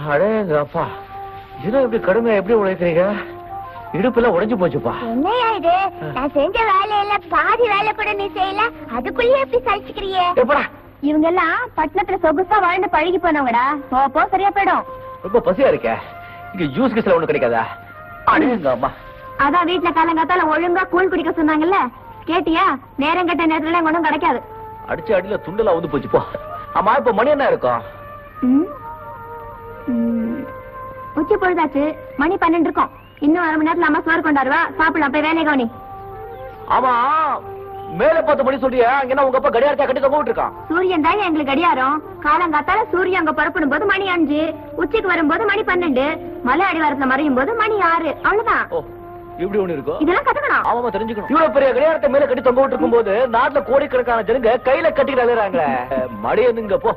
அடேங்க அப்பா, தினம் இப்படி கடுமையா எப்படி உழைக்கிறீங்க? இடுப்புல உடைஞ்சு போச்சுப்பா. என்னையா இது? நான் செஞ்ச வேலையில பாதி வேலை கூட நீ செய்யல, அதுக்குள்ளேயே எப்படி சலிச்சுக்கிறியே? எப்படா இவங்க எல்லாம் பட்டணத்துல சொகுசா வாழ்ந்து பழகி போனவங்கடா. போ சரியா போயிடும். ரொம்ப பசியா இருக்க. இங்க ஜூஸ் கிஸ்ல ஒண்ணு கிடைக்காதா? அடேங்க அம்மா. அதான் வீட்டுல காலங்காத்தால ஒழுங்கா கூழ் குடிக்க சொன்னாங்கல்ல, கேட்டியா? நேரம் கட்ட நேரத்துல ஒண்ணும் கிடைக்காது. அடிச்சு அடியில துண்டெல்லாம் வந்து போச்சு போ. ஆமா, இப்ப மணி என்ன இருக்கும்? உச்சி பொழுதாச்சு, மணி 12 இருக்கும். இன்னும் 1/2 மணி நேரத்துல அம்மா சோறு கொண்டாருவா, சாப்பிடலாம். போய் வேலையை கவனி. ஆமா, மேல 10 மணி சொல்றியா? அங்க உங்க அப்பா கடியாரத்தை கட்டி தொங்க விட்டுருக்கான். சூரியன் தான் எங்களுக்கு கடியாரம். காலங்காத்தால சூரியன் அங்க புறப்படும் போது மணி 5, உச்சிக்கு வரும்போது மணி 12, மலை அடிவாரத்துல மறையும் போது மணி 6. அவ்வளவுதான். இப்படி ஒண்ணு இருக்கும். இதெல்லாம் கத்துக்கணும். ஆமா, தெரிஞ்சுக்கணும். இவ்வளவு பெரிய கடியாரத்தை மேல கட்டி தொங்க விட்டு இருக்கும் போது நாட்டுல கோடிக்கணக்கான ஜனங்க கையில கட்டிட்டு அழுறாங்க. மடி எதுங்க போ.